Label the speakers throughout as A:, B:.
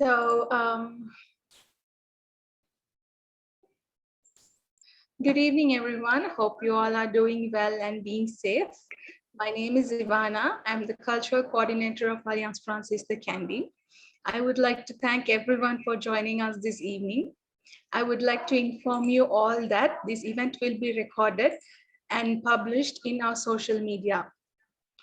A: So, good evening, everyone. Hope you all are doing well and being safe. My name is Ivana. I'm the cultural coordinator of Alliance Francaise de Candy. I would like to thank everyone for joining us this evening. I would like to inform you all that this event will be recorded and published in our social media.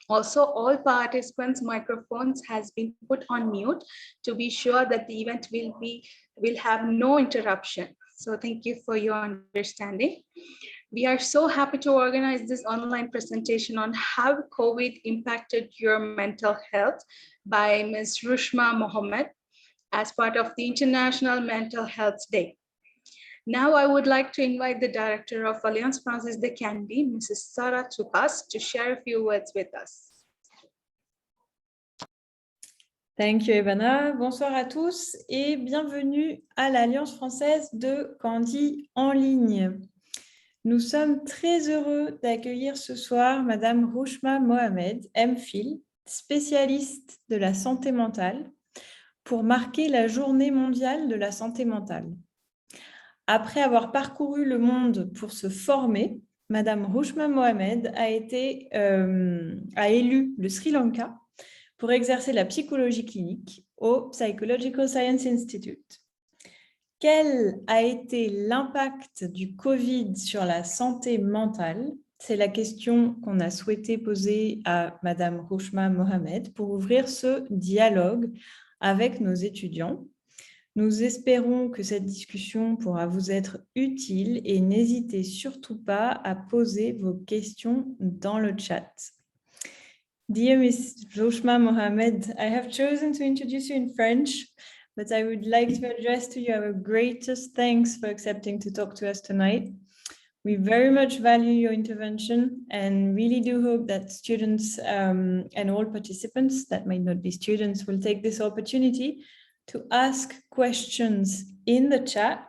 A: Also, all participants' microphones has been put on mute to be sure that the event will have no interruption. So thank you for your understanding. We are so happy to organize this online presentation on how COVID impacted your mental health by Ms. Rushma Mohammed as part of the International Mental Health Day. Now I would like to invite the director of Alliance Francaise de Candy, Mrs. Sarah Tukas, to share a few words with us.
B: Thank you, Ivana. Bonsoir à tous et bienvenue à l'Alliance française de Candy en ligne. Nous sommes très heureux d'accueillir ce soir Madame Rushma Mohammed, M.Phil, spécialiste de la santé mentale, pour marquer la Journée mondiale de la santé mentale. Après avoir parcouru le monde pour se former, Madame Rushma Mohammed a élu le Sri Lanka pour exercer la psychologie clinique au Psychological Science Institute. Quel a été l'impact du Covid sur la santé mentale? C'est la question qu'on a souhaité poser à Madame Rushma Mohammed pour ouvrir ce dialogue avec nos étudiants. Nous espérons que cette discussion pourra vous être utile et n'hésitez surtout pas à poser vos questions dans le chat. Dear Ms. Rushma Mohammed, I have chosen to introduce you in French, but I would like to address to you our greatest thanks for accepting to talk to us tonight. We very much value your intervention and really do hope that students and all participants that might not be students will take this opportunity to ask questions in the chat,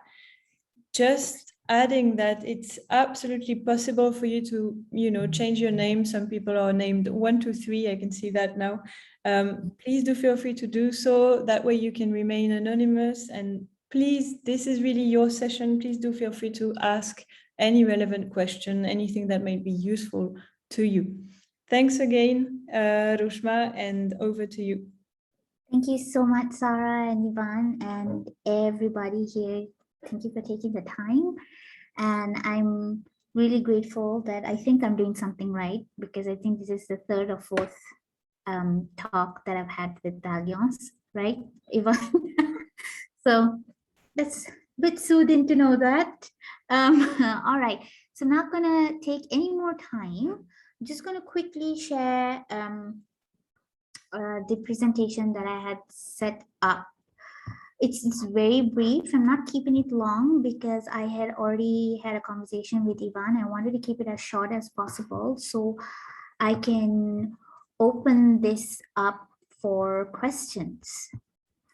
B: just adding that it's absolutely possible for you to, change your name. Some people are named 123. I can see that now. Please do feel free to do so. That way you can remain anonymous. And please, this is really your session. Please do feel free to ask any relevant question, anything that might be useful to you. Thanks again, Rushma, and over to you.
C: Thank you so much, Sarah and Ivan and everybody here. Thank you for taking the time. And I'm really grateful that I think I'm doing something right, because I think this is the third or fourth talk that I've had with the Alliance, right, Ivan? So that's a bit soothing to know that. All right, so not gonna take any more time. I'm just gonna quickly share the presentation that I had set up. It's very brief. I'm not keeping it long because I had already had a conversation with Ivan. I wanted to keep it as short as possible so I can open this up for questions.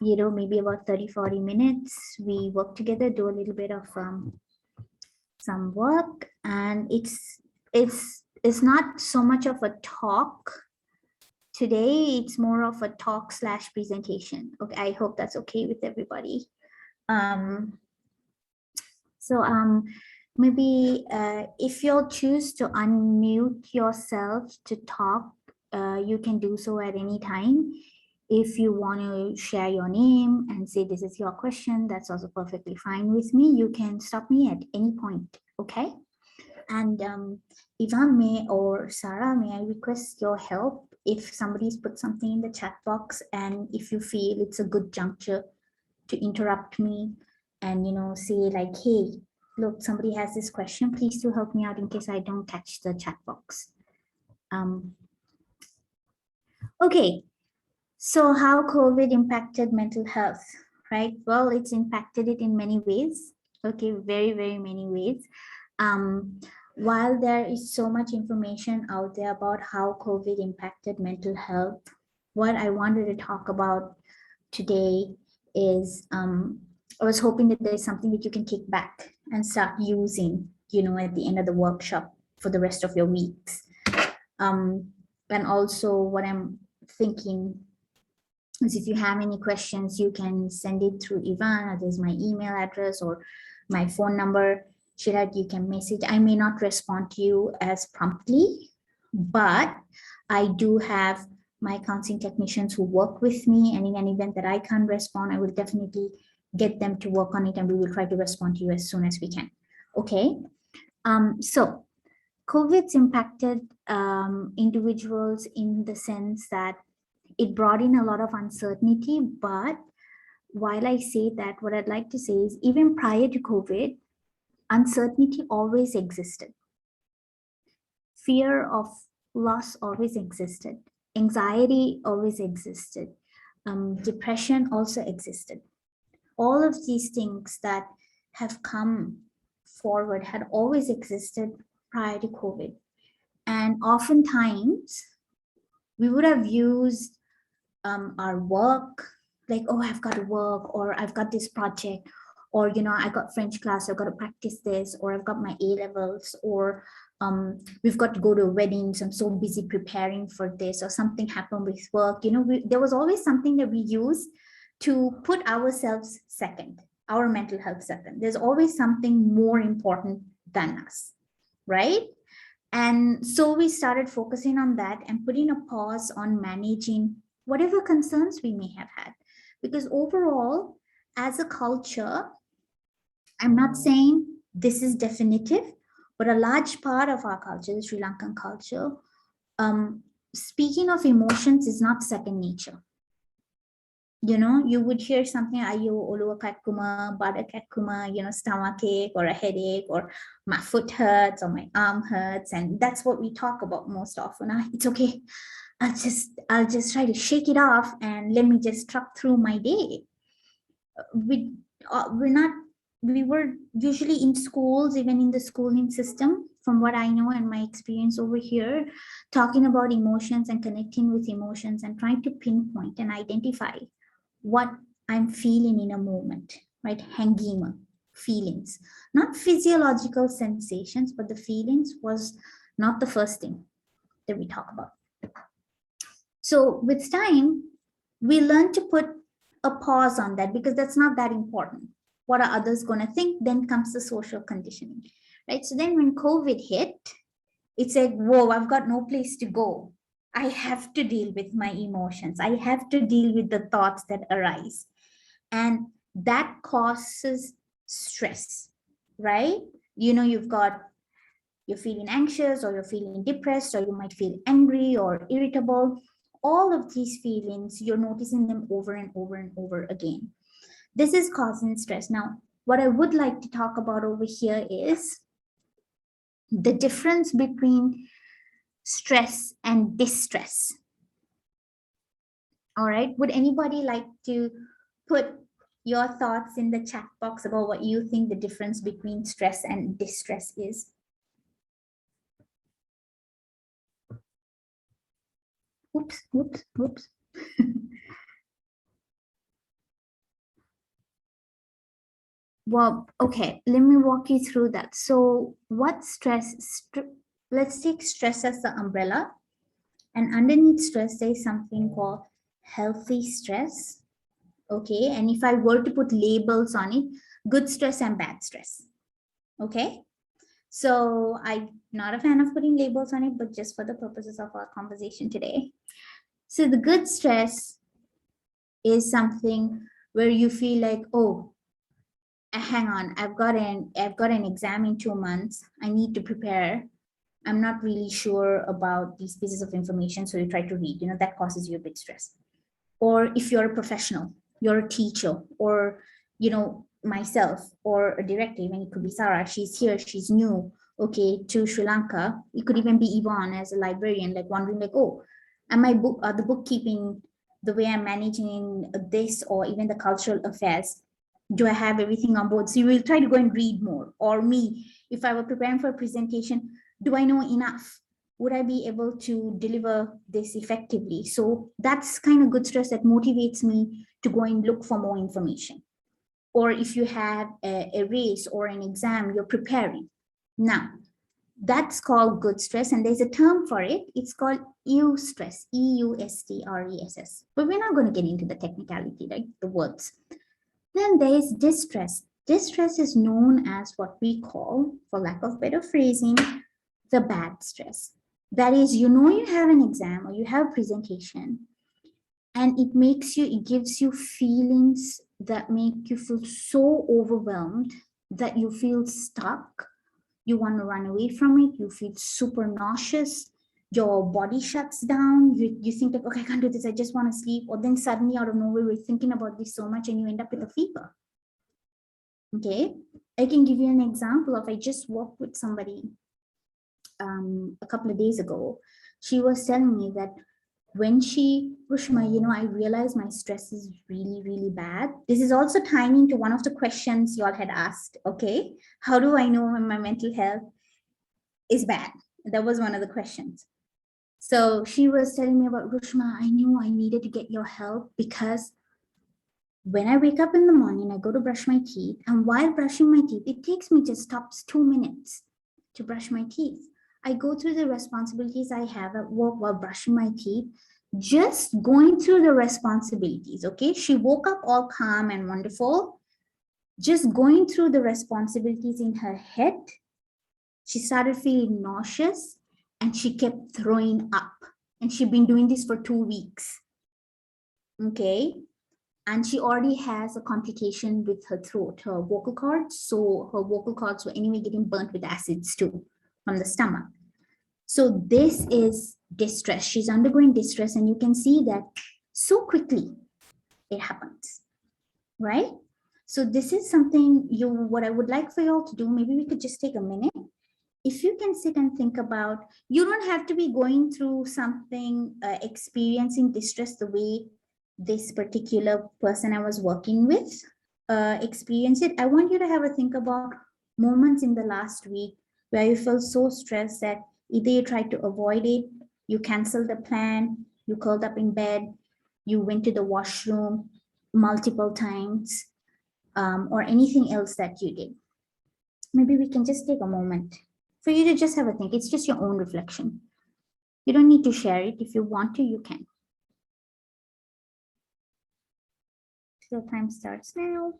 C: Maybe about 30-40 minutes. We work together, do a little bit of some work, and it's not so much of a talk. Today, it's more of a talk / presentation. Okay, I hope that's okay with everybody. Maybe if you'll choose to unmute yourself to talk, you can do so at any time. If you want to share your name and say this is your question, that's also perfectly fine with me. You can stop me at any point, okay? And Ivan or Sarah, may I request your help if somebody's put something in the chat box, and if you feel it's a good juncture to interrupt me and say like, hey, look, somebody has this question, please do help me out in case I don't catch the chat box. Okay, so how COVID impacted mental health, right? Well, it's impacted it in many ways. Okay, very, very many ways. While there is so much information out there about how COVID impacted mental health, what I wanted to talk about today is I was hoping that there's something that you can take back and start using, at the end of the workshop for the rest of your weeks. And also what I'm thinking So if you have any questions, you can send it through Ivan, or there's my email address or my phone number. Shirat, you can message. I may not respond to you as promptly, but I do have my counseling technicians who work with me, and in an event that I can't respond, I will definitely get them to work on it, and we will try to respond to you as soon as we can. Okay. So COVID's impacted individuals in the sense that it brought in a lot of uncertainty. But while I say that, what I'd like to say is even prior to COVID, uncertainty always existed. Fear of loss always existed. Anxiety always existed. Depression also existed. All of these things that have come forward had always existed prior to COVID. And oftentimes we would have used our work, like, oh, I've got to work, or I've got this project, or, you know, I got French class, I've got to practice this, or I've got my A levels, or we've got to go to a wedding, so I'm so busy preparing for this, or something happened with work. You know, there was always something that we used to put ourselves second, our mental health second. There's always something more important than us, right? And so we started focusing on that and putting a pause on managing whatever concerns we may have had. Because overall, as a culture, I'm not saying this is definitive, but a large part of our culture, the Sri Lankan culture, speaking of emotions is not second nature. You know, you would hear something, ayo, oluwa katkuma, bada katkuma, you know, stomachache or a headache, or my foot hurts or my arm hurts. And that's what we talk about most often. It's okay. I'll just try to shake it off and let me just truck through my day. We were usually in schools, even in the schooling system, from what I know and my experience over here, talking about emotions and connecting with emotions and trying to pinpoint and identify what I'm feeling in a moment, right? Hangima, feelings, not physiological sensations, but the feelings was not the first thing that we talk about. So with time, we learn to put a pause on that because that's not that important. What are others going to think? Then comes the social conditioning, right? So then when COVID hit, it's like, whoa, I've got no place to go. I have to deal with my emotions. I have to deal with the thoughts that arise. And that causes stress, right? You know, you're feeling anxious, or you're feeling depressed, or you might feel angry or irritable. All of these feelings, you're noticing them over and over and over again. This is causing stress. Now, what I would like to talk about over here is the difference between stress and distress. All right. Would anybody like to put your thoughts in the chat box about what you think the difference between stress and distress is? Oops. Well, okay, let me walk you through that. So what let's take stress as the umbrella, and underneath stress, there's something called healthy stress. Okay, and if I were to put labels on it, good stress and bad stress. Okay, so I'm not a fan of putting labels on it, but just for the purposes of our conversation today. So the good stress is something where you feel like, oh, hang on, I've got an exam in 2 months. I need to prepare. I'm not really sure about these pieces of information, so you try to read. You know, that causes you a bit stress. Or if you're a professional, you're a teacher, or, you know, myself, or a director, even it could be Sarah, she's here, she's new, okay, to Sri Lanka. It could even be Yvonne as a librarian, like wondering like, oh, am my the bookkeeping, the way I'm managing this, or even the cultural affairs, do I have everything on board? So you will try to go and read more. Or me, if I were preparing for a presentation, do I know enough? Would I be able to deliver this effectively? So that's kind of good stress that motivates me to go and look for more information. Or if you have a race or an exam, you're preparing. Now, That's called good stress, and there's a term for it. It's called eustress, EUSTRESS. But we're not going to get into the technicality, like the words. Then there is distress. Distress is known as what we call, for lack of better phrasing, the bad stress. That is, you know, you have an exam or you have a presentation, and it gives you feelings that make you feel so overwhelmed that you feel stuck. You want to run away from it. You feel super nauseous. Your body shuts down. You think like, okay, I can't do this. I just want to sleep. Or then suddenly out of nowhere, we're thinking about this so much and you end up with a fever. Okay. I can give you an example of, I just walked with somebody a couple of days ago. She was telling me that when Rushma, you know, I realized my stress is really, really bad. This is also tying into one of the questions y'all had asked, okay? How do I know when my mental health is bad? That was one of the questions. So she was telling me about, Rushma, I knew I needed to get your help because when I wake up in the morning, I go to brush my teeth, and while brushing my teeth, it takes me just stops 2 minutes to brush my teeth. I go through the responsibilities I have at work while brushing my teeth, just going through the responsibilities, okay? She woke up all calm and wonderful, just going through the responsibilities in her head. She started feeling nauseous and she kept throwing up. And she'd been doing this for 2 weeks, okay? And she already has a complication with her throat, her vocal cords. So her vocal cords were anyway getting burnt with acids too from the stomach. So this is distress. She's undergoing distress, and you can see that so quickly it happens, right? So this is something what I would like for you all to do. Maybe we could just take a minute. If you can sit and think about, you don't have to be going through something, experiencing distress the way this particular person I was working with experienced it. I want you to have a think about moments in the last week where you felt so stressed that either you tried to avoid it, you canceled the plan, you curled up in bed, you went to the washroom multiple times, or anything else that you did. Maybe we can just take a moment for you to just have a think. It's just your own reflection. You don't need to share it. If you want to, you can. So time starts now.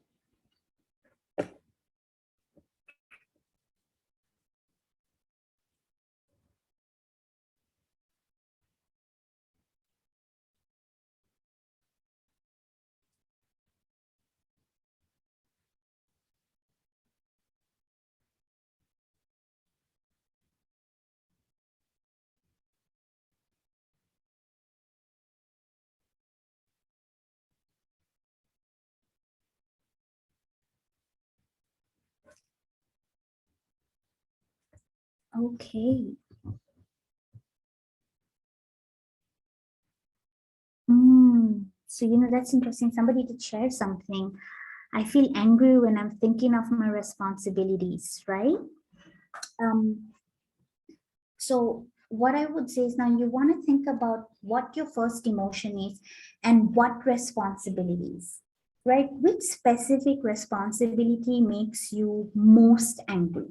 C: Okay. So, you know, that's interesting. Somebody did share something. I feel angry when I'm thinking of my responsibilities, right? So what I would say is, now you want to think about what your first emotion is and what responsibilities, right? Which specific responsibility makes you most angry?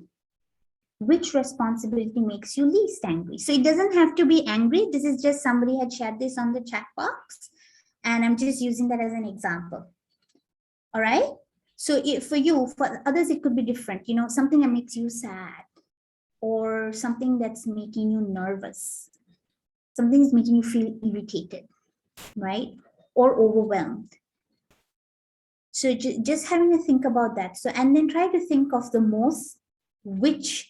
C: Which responsibility makes you least angry? So it doesn't have to be angry. This is just somebody had shared this on the chat box, and I'm just using that as an example. All right. So for you, for others, it could be different. You know, something that makes you sad, or something that's making you nervous. Something is making you feel irritated, right? Or overwhelmed. So just having to think about that. So, and then try to think of the most, which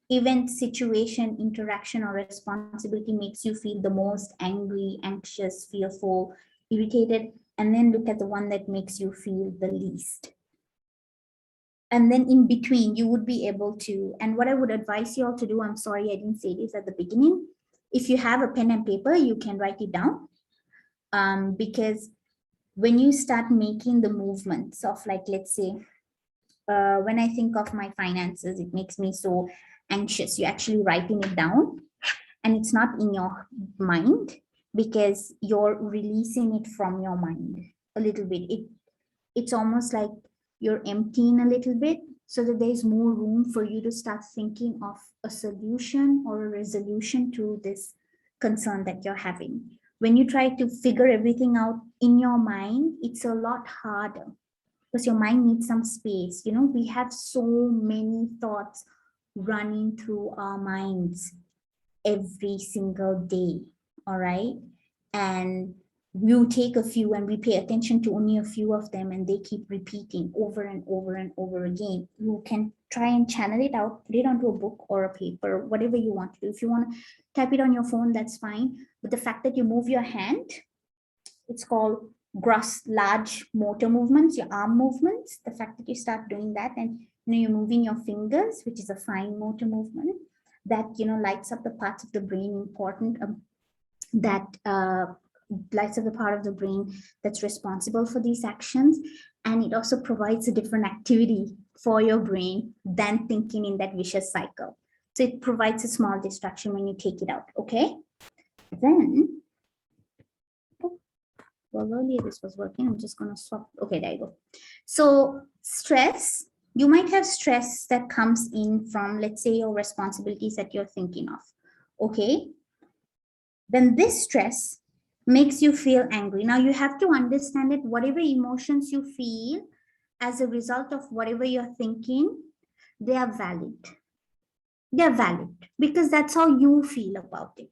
C: event, situation, interaction, or responsibility makes you feel the most angry, anxious, fearful, irritated, and then look at the one that makes you feel the least. And then in between, you would be able to, and what I would advise you all to do, I'm sorry I didn't say this at the beginning, if you have a pen and paper, you can write it down, because when you start making the movements of, like, let's say, when I think of my finances, it makes me so anxious. You're actually writing it down, and it's not in your mind because you're releasing it from your mind a little bit. It's almost like you're emptying a little bit. so that there's more room for you to start thinking of a solution or a resolution to this concern that you're having. When you try to figure everything out in your mind, it's a lot harder because your mind needs some space. We have so many thoughts running through our minds every single day, all right? And we'll take a few and we pay attention to only a few of them, and they keep repeating over and over and over again. You can try and channel it out, put it onto a book or a paper, whatever you want to do. If you want to type it on your phone, that's fine. But the fact that you move your hand, it's called gross large motor movements, your arm movements. The fact that you start doing that, and you're moving your fingers, which is a fine motor movement, that lights up the parts of the brain important, that lights up the part of the brain that's responsible for these actions. And it also provides a different activity for your brain than thinking in that vicious cycle. So it provides a small distraction when you take it out. Okay, then well, earlier this was working. I'm just going to swap. Okay, there you go. So stress, you might have stress that comes in from, let's say, your responsibilities that you're thinking of. Okay, then this stress makes you feel angry. Now you have to understand that whatever emotions you feel as a result of whatever you're thinking, they are valid. They're valid because that's how you feel about it.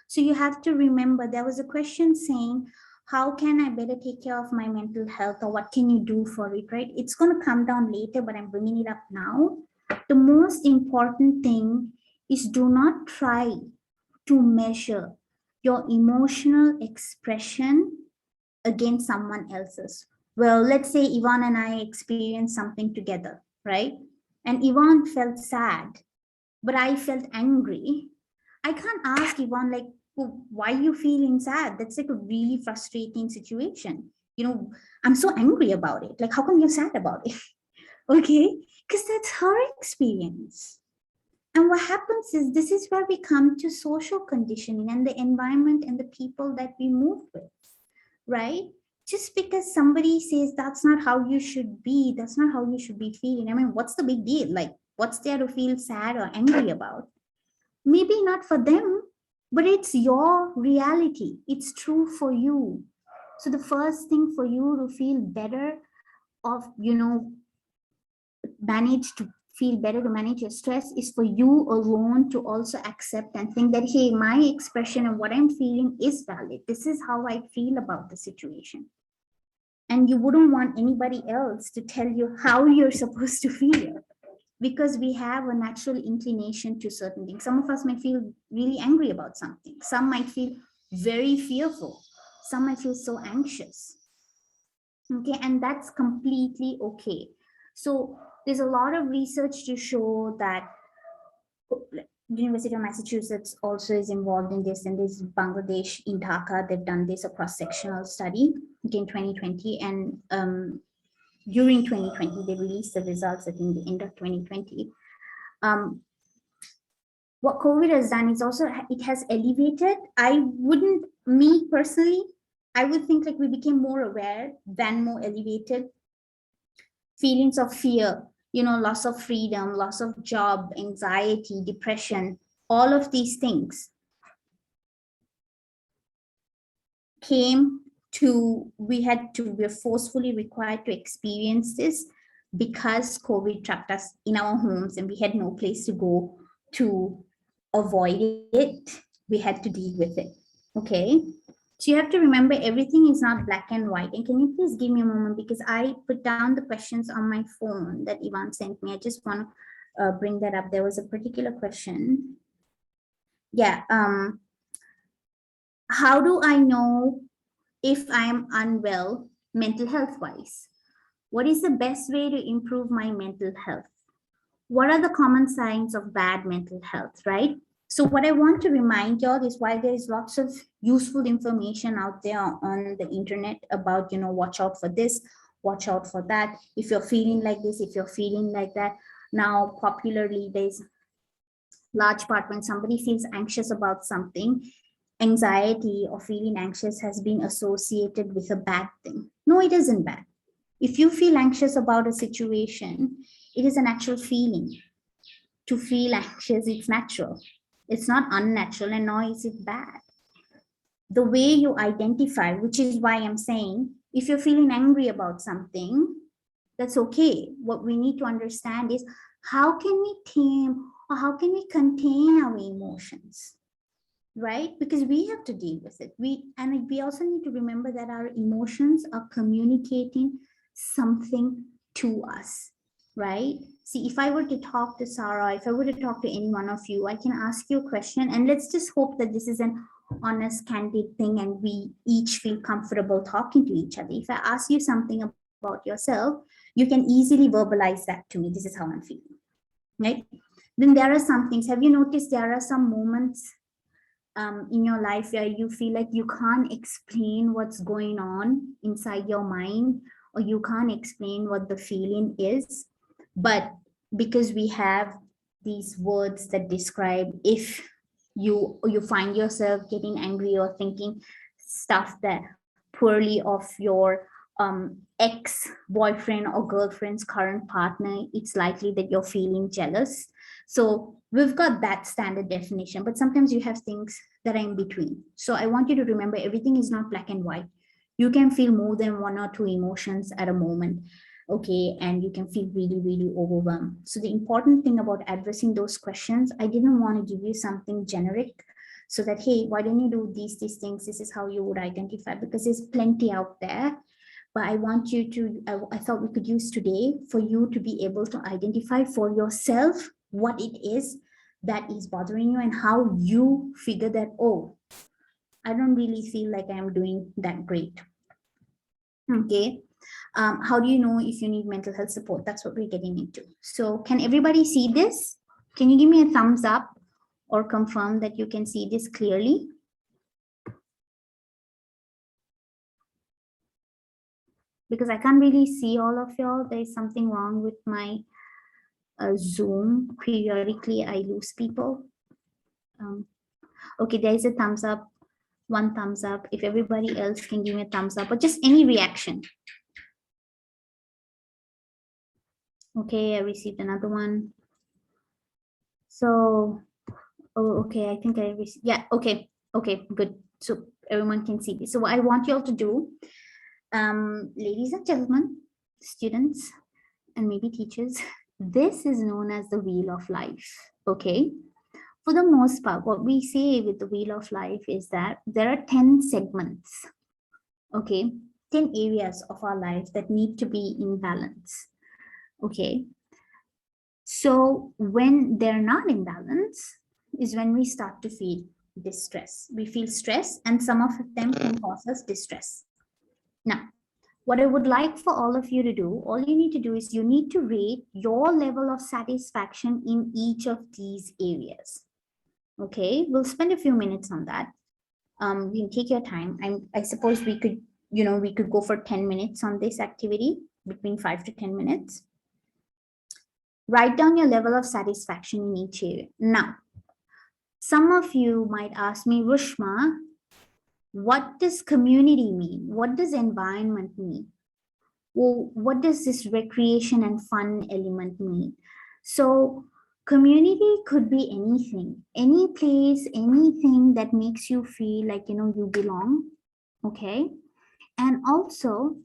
C: So you have to remember, there was a question saying, how can I better take care of my mental health, or what can you do for it, right? It's going to come down later, but I'm bringing it up now. The most important thing is, do not try to measure your emotional expression against someone else's. Well, let's say Yvonne and I experienced something together, right? And Yvonne felt sad, but I felt angry. I can't ask Yvonne, like, well, why are you feeling sad? That's like a really frustrating situation. I'm so angry about it. Like, how come you're sad about it? Okay, because that's her experience. And what happens is, this is where we come to social conditioning and the environment and the people that we move with, right? Just because somebody says that's not how you should be, that's not how you should be feeling. I mean, what's the big deal? Like, what's there to feel sad or angry about? Maybe not for them, but it's your reality. It's true for you. So the first thing for you to feel better to manage your stress is for you alone to also accept and think that, hey, my expression of what I'm feeling is valid. This is how I feel about the situation. And you wouldn't want anybody else to tell you how you're supposed to feel, because we have a natural inclination to certain things. Some of us may feel really angry about something. Some might feel very fearful. Some might feel so anxious. Okay, and that's completely okay. So there's a lot of research to show that University of Massachusetts also is involved in this, and there's Bangladesh in Dhaka, they've done this, a cross-sectional study in 2020, and during 2020, they released the results, I think, the end of 2020. What COVID has done is also, it has elevated, me personally, I would think like we became more aware than more elevated feelings of fear, loss of freedom, loss of job, anxiety, depression, all of these things we're forcefully required to experience this because COVID trapped us in our homes and we had no place to go to avoid it. We had to deal with it. Okay. So you have to remember, everything is not black and white. And can you please give me a moment, because I put down the questions on my phone that Yvonne sent me. I just want to bring that up. There was a particular question. Yeah. How do I know if I'm unwell mental health wise? What is the best way to improve my mental health? What are the common signs of bad mental health, right? So what I want to remind y'all is, while there is lots of useful information out there on the internet about, watch out for this, watch out for that, if you're feeling like this, if you're feeling like that. Now, popularly, there's large part when somebody feels anxious about something, anxiety or feeling anxious has been associated with a bad thing. No, it isn't bad. If you feel anxious about a situation, It is a natural feeling. To feel anxious, it's natural. It's not unnatural, and nor is it bad. The way you identify, which is why I'm saying, if you're feeling angry about something, that's okay. What we need to understand is how can we tame or how can we contain our emotions, right? Because we have to deal with it. We also need to remember that our emotions are communicating something to us, right? See, if I were to talk to Sarah, if I were to talk to any one of you, I can ask you a question, and let's just hope that this is an honest, candid thing and we each feel comfortable talking to each other. If I ask you something about yourself, you can easily verbalize that to me. This is how I'm feeling, right? Then there are some things. Have you noticed there are some moments in your life where you feel like you can't explain what's going on inside your mind, or you can't explain what the feeling is, but because we have these words that describe, if you find yourself getting angry or thinking stuff that poorly of your ex-boyfriend or girlfriend's current partner, it's likely that you're feeling jealous. So we've got that standard definition, but sometimes you have things that are in between. So I want you to remember, everything is not black and white. You can feel more than one or two emotions at a moment, okay? And you can feel really, really overwhelmed. So the important thing about addressing those questions, I didn't want to give you something generic so that, hey, why don't you do these things? This is how you would identify, because there's plenty out there. But I want you to, I thought we could use today for you to be able to identify for yourself what it is that is bothering you and how you figure that, oh, I don't really feel like I'm doing that great. Okay. How do you know if you need mental health support? That's what we're getting into. So can everybody see this? Can you give me a thumbs up or confirm that you can see this clearly? Because I can't really see all of y'all. There's something wrong with my Zoom. Periodically, I lose people. Okay, there is a thumbs up, one thumbs up. If everybody else can give me a thumbs up or just any reaction. Okay, I received another one. So, oh, okay, I think I received, yeah, okay, good. So everyone can see this. So what I want you all to do, ladies and gentlemen, students, and maybe teachers, this is known as the wheel of life, okay? For the most part, what we say with the wheel of life is that there are 10 segments, okay? 10 areas of our life that need to be in balance, okay? So when they're not in balance is when we start to feel distress. We feel stress, and some of them can cause us distress. Now, what I would like for all of you to do, all you need to do is you need to rate your level of satisfaction in each of these areas. Okay, we'll spend a few minutes on that. You can take your time. I suppose we could, we could go for 10 minutes on this activity, between 5 to 10 minutes. Write down your level of satisfaction in each area. Now, some of you might ask me, Rushma, what does community mean? What does environment mean? Well, what does this recreation and fun element mean? So community could be anything, any place, anything that makes you feel like, you belong, okay? And also,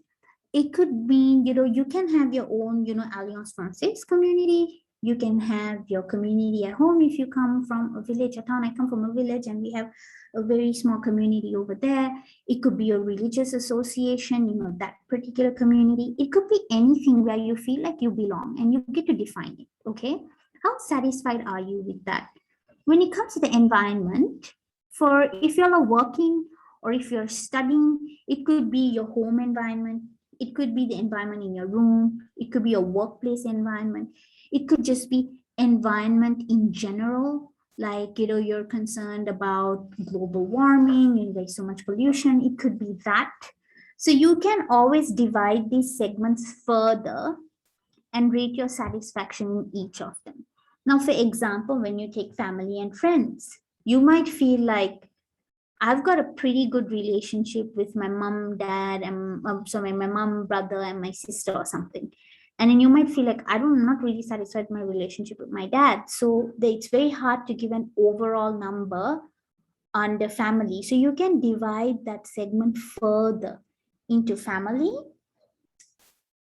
C: it could be, you can have your own, Alliance Francaise community. You can have your community at home if you come from a village, a town. I come from a village and we have a very small community over there. It could be a religious association, that particular community. It could be anything where you feel like you belong and you get to define it, okay? How satisfied are you with that? When it comes to the environment, for if you're working or if you're studying, it could be your home environment. It could be the environment in your room. It could be a workplace environment. It could just be environment in general, like, you're concerned about global warming and there's so much pollution. It could be that. So you can always divide these segments further and rate your satisfaction in each of them. Now, for example, when you take family and friends, you might feel like, I've got a pretty good relationship with my mom, dad, and my mom, brother, and my sister or something. And then you might feel like, I'm not really satisfied with my relationship with my dad. So it's very hard to give an overall number on the family. So you can divide that segment further into family.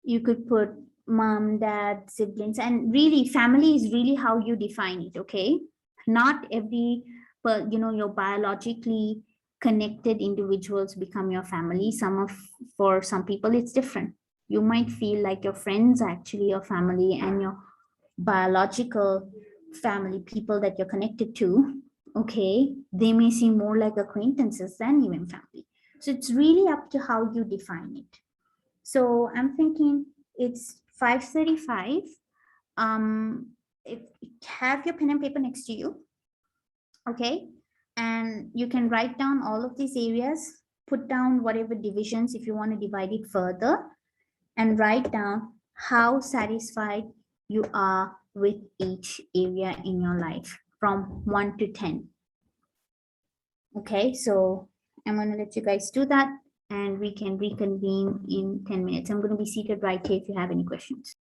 C: You could put mom, dad, siblings, and really family is really how you define it. Okay. Not every, but your biologically connected individuals become your family. For some people it's different. You might feel like your friends are actually your family, and your biological family, people that you're connected to, okay, they may seem more like acquaintances than even family. So it's really up to how you define it. So I'm thinking it's 5:35. If have your pen and paper next to you, okay, and you can write down all of these areas, put down whatever divisions if you want to divide it further, and write down how satisfied you are with each area in your life from 1 to 10. Okay, so I'm going to let you guys do that, and we can reconvene in 10 minutes. I'm going to be seated right here if you have any questions.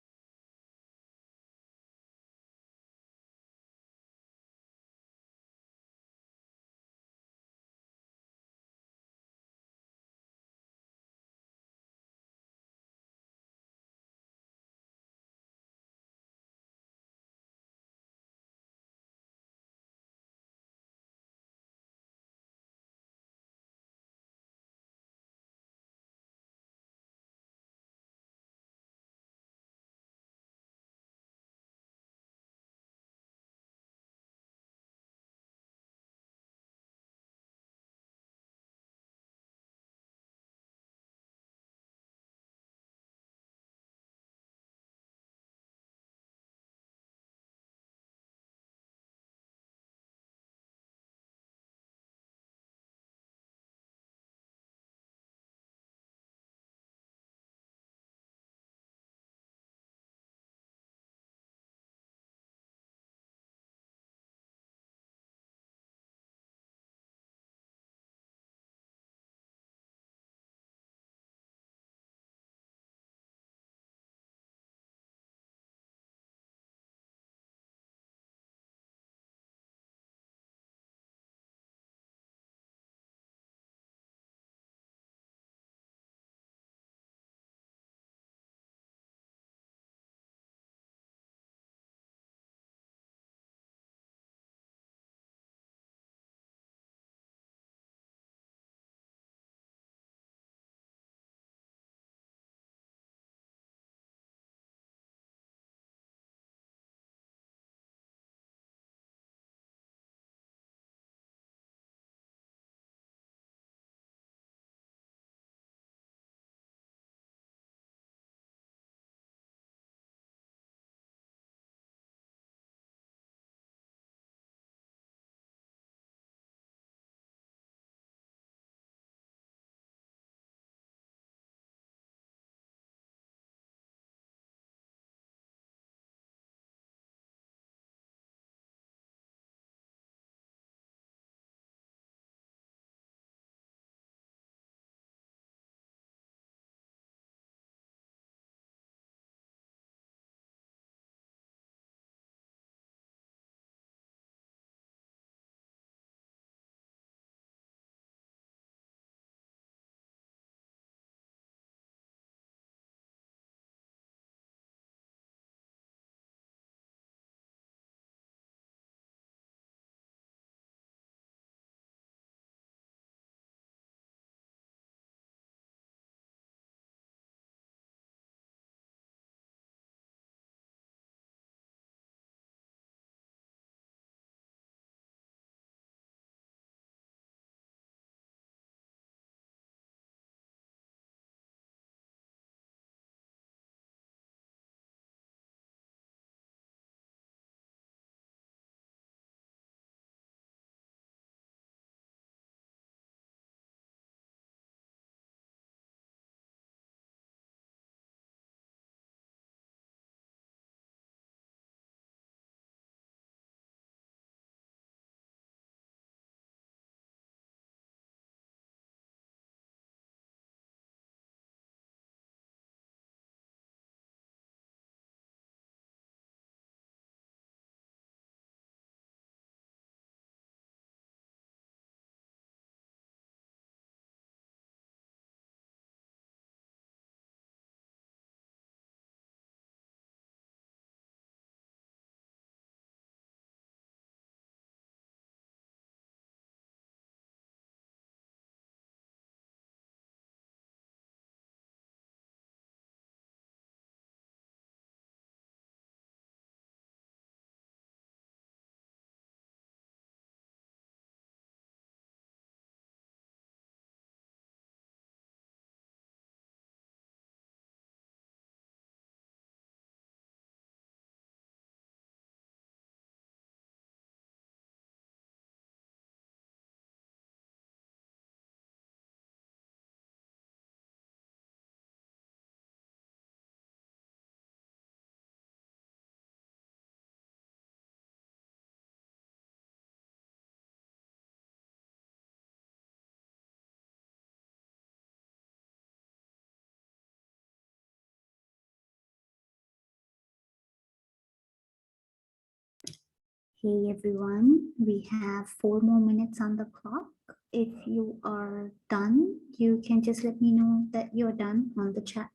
C: Okay, everyone, we have 4 more minutes on the clock. If you are done, you can just let me know that you're done on the chat.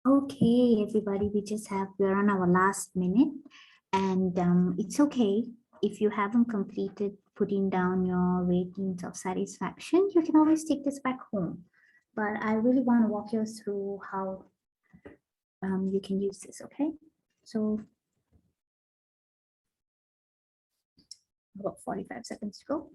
C: Okay, everybody, we're on our last minute, and it's okay if you haven't completed putting down your ratings of satisfaction. You can always take this back home, but I really want to walk you through how you can use this. Okay, so about 45 seconds to go.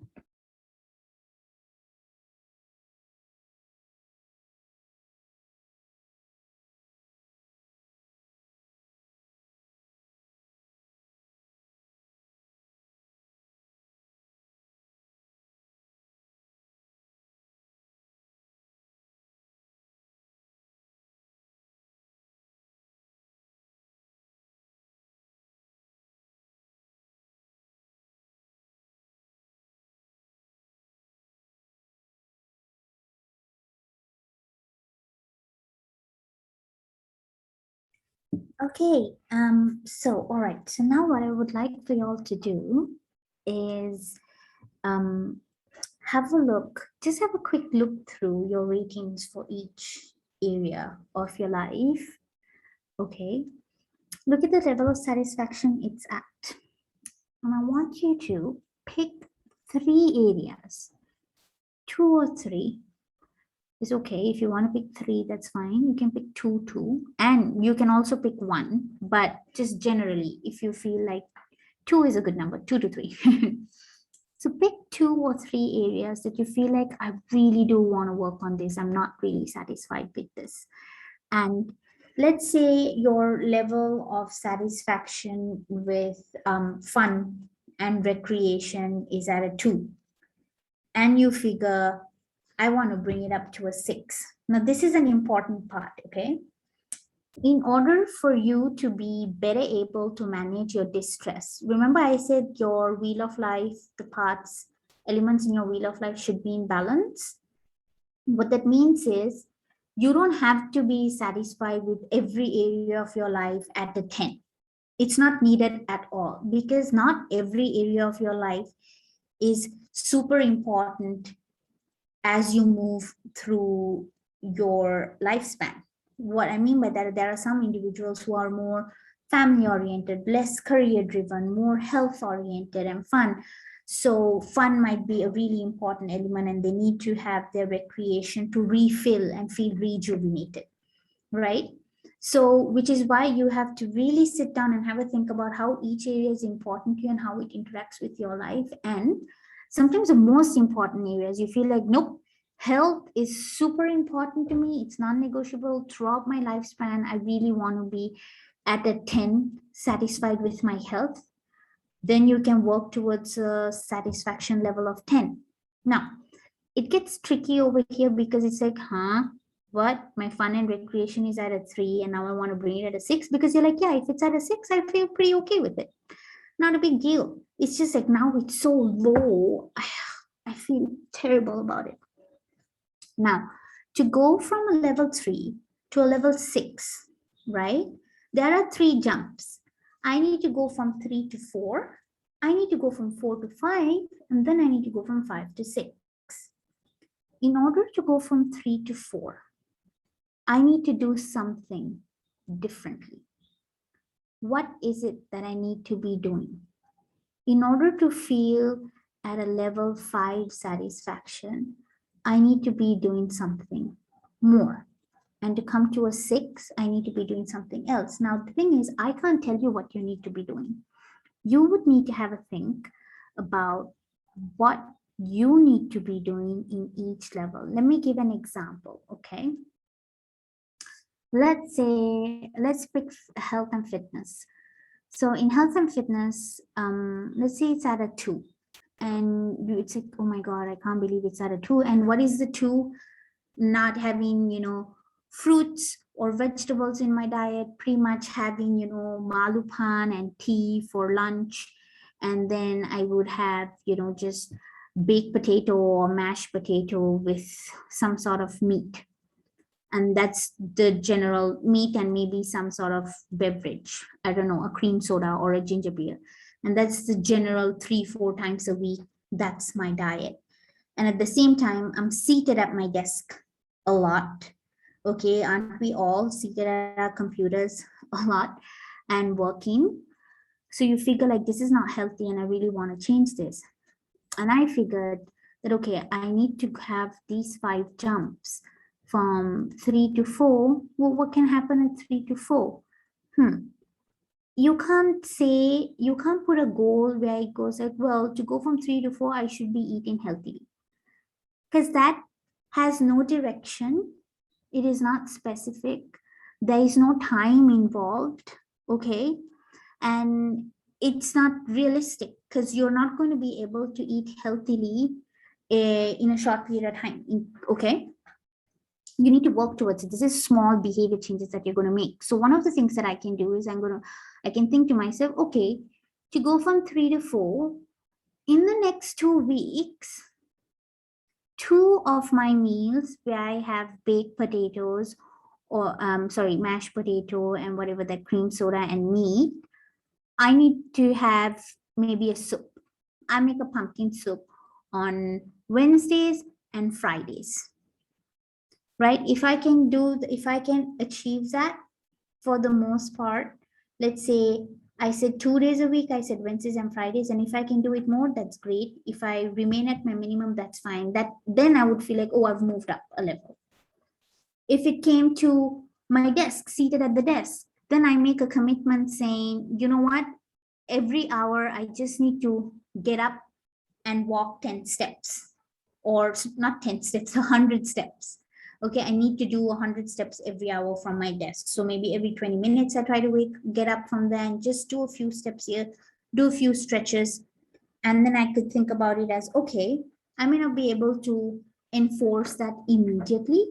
C: Okay, so all right, so now what I would like for y'all to do is have a look, just have a quick look through your ratings for each area of your life. Okay, look at the level of satisfaction it's at. And I want you to pick 3 areas, 2 or 3 is okay. If you want to pick 3, that's fine. You can pick two, and you can also pick 1, but just generally, if you feel like 2 is a good number, 2 to 3. So pick 2 or 3 areas that you feel like I really do want to work on this. I'm not really satisfied with this. And let's say your level of satisfaction with fun and recreation is at a 2, and you figure, I want to bring it up to a 6. Now, this is an important part, okay? In order for you to be better able to manage your distress, remember I said your wheel of life, the parts, elements in your wheel of life should be in balance. What that means is you don't have to be satisfied with every area of your life at a 10. It's not needed at all, because not every area of your life is super important as you move through your lifespan. What I mean by that, there are some individuals who are more family oriented, less career driven, more health oriented and fun. So fun might be a really important element, and they need to have their recreation to refill and feel rejuvenated, right? So, which is why you have to really sit down and have a think about how each area is important to you and how it interacts with your life. And sometimes the most important areas you feel like, nope, health is super important to me. It's non-negotiable throughout my lifespan. I really want to be at a 10, satisfied with my health. Then you can work towards a satisfaction level of 10. Now, it gets tricky over here because it's like, what? My fun and recreation is at a 3, and now I want to bring it at a 6, because you're like, yeah, if it's at a 6, I feel pretty okay with it. Not a big deal. It's just like now it's so low. I feel terrible about it. Now, to go from a level 3 to a level 6, right? There are 3 jumps. I need to go from 3 to 4. I need to go from 4 to 5, and then I need to go from 5 to 6. In order to go from 3 to 4, I need to do something differently. What is it that I need to be doing? In order to feel at a level 5 satisfaction, I need to be doing something more. And to come to a 6, I need to be doing something else. Now, the thing is, I can't tell you what you need to be doing. You would need to have a think about what you need to be doing in each level. Let me give an example, okay? Let's pick health and fitness. So in health and fitness, let's say it's at a 2, and it's like, oh my God, I can't believe it's at a 2. And what is the 2? Not having, fruits or vegetables in my diet, pretty much having, malupan and tea for lunch. And then I would have, just baked potato or mashed potato with some sort of meat. And that's the general meat, and maybe some sort of beverage. I don't know, a cream soda or a ginger beer. And that's the general 3-4 times a week. That's my diet. And at the same time, I'm seated at my desk a lot. Okay, aren't we all seated at our computers a lot and working? So you figure like, this is not healthy and I really want to change this. And I figured that, okay, I need to have these 5 jumps from 3 to 4. Well, what can happen at 3 to 4? You can't put a goal where it goes like, well, to go from 3 to 4, I should be eating healthily. Because that has no direction. It is not specific. There is no time involved, okay? And it's not realistic, because you're not going to be able to eat healthily in a short period of time, okay? You need to work towards it. This is small behavior changes that you're going to make. So one of the things that I can do is I can think to myself, okay, to go from 3 to 4, in the next 2 weeks, 2 of my meals where I have baked potatoes or mashed potato and whatever, that cream soda and meat, I need to have maybe a soup. I make a pumpkin soup on Wednesdays and Fridays, right? If I can achieve that for the most part, let's say I said 2 days a week, I said Wednesdays and Fridays, and if I can do it more, that's great. If I remain at my minimum, that's fine. Then I would feel like, oh, I've moved up a level. If it came to my desk, seated at the desk, then I make a commitment saying, you know what, every hour I just need to get up and walk 10 steps, or not 10 steps, 100 steps. Okay, I need to do 100 steps every hour from my desk. So maybe every 20 minutes, I try to get up from there and just do a few steps here, do a few stretches. And then I could think about it as, okay, I may not be able to enforce that immediately,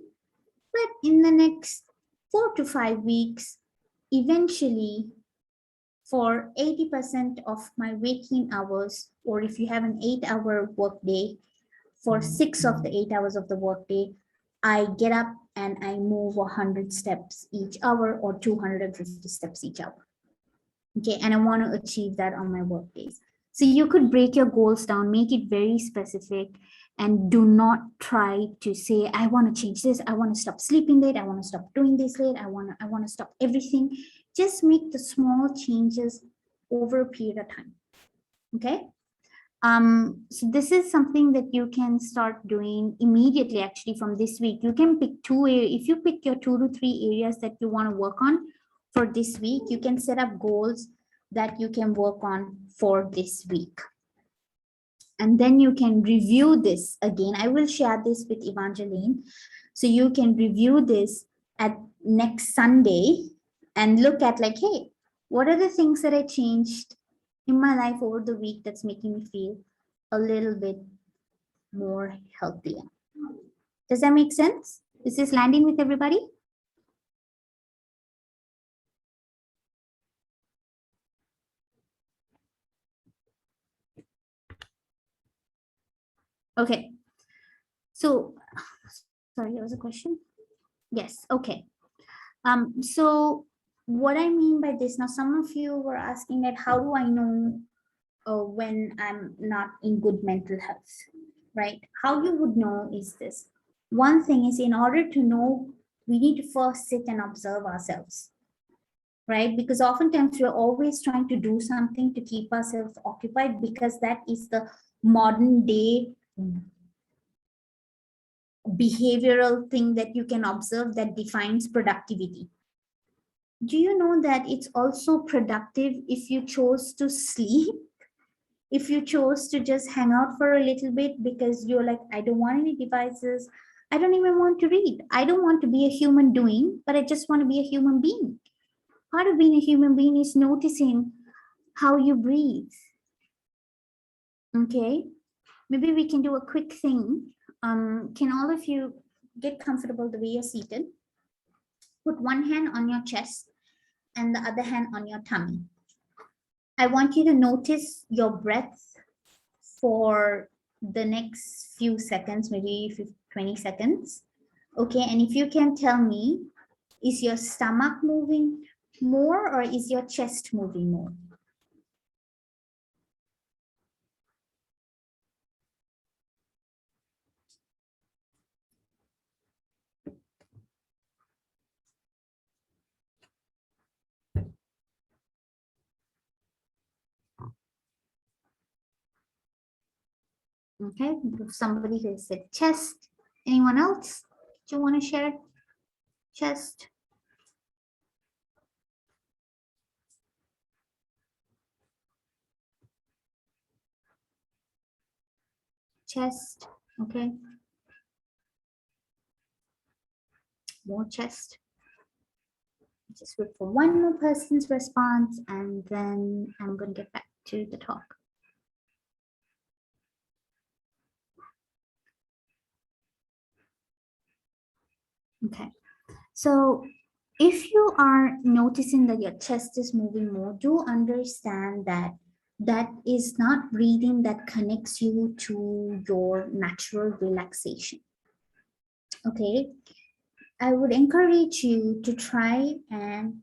C: but in the next 4 to 5 weeks, eventually for 80% of my waking hours, or if you have an 8-hour workday, for 6 of the 8 hours of the workday, I get up and I move 100 steps each hour or 250 steps each hour. Okay, and I want to achieve that on my work days. So you could break your goals down, make it very specific, and do not try to say, I want to change this, I want to stop sleeping late, I want to stop doing this late, I want to stop everything. Just make the small changes over a period of time. Okay. So this is something that you can start doing immediately. Actually, from this week, you can pick if you pick your 2 to 3 areas that you want to work on for this week, you can set up goals that you can work on for this week. And then you can review this again. I will share this with Evangeline. So you can review this at next Sunday and look at like, hey, what are the things that I changed in my life over the week that's making me feel a little bit more healthier? Does that make sense? Is this landing with everybody? Okay. So, sorry, there was a question. Yes. Okay. So what I mean by this, now some of you were asking that how do I know when I'm not in good mental health, right? How you would know is this. One thing is, in order to know, we need to first sit and observe ourselves, right? Because oftentimes we're always trying to do something to keep ourselves occupied, because that is the modern day behavioral thing that you can observe that defines productivity. Do you know that it's also productive if you chose to sleep? If you chose to just hang out for a little bit because you're like, I don't want any devices, I don't even want to read, I don't want to be a human doing, but I just want to be a human being. Part of being a human being is noticing how you breathe. Okay, maybe we can do a quick thing. Can all of you get comfortable the way you're seated? Put one hand on your chest and the other hand on your tummy. I want you to notice your breath for the next few seconds, maybe 20 seconds. Okay, and if you can tell me, is your stomach moving more or is your chest moving more? Okay, somebody who said chest. Anyone else? Do you want to share? Chest. Chest. Okay. More chest. Just wait for one more person's response and then I'm going to get back to the talk. Okay, so if you are noticing that your chest is moving more, do understand that that is not breathing that connects you to your natural relaxation. Okay, I would encourage you to try and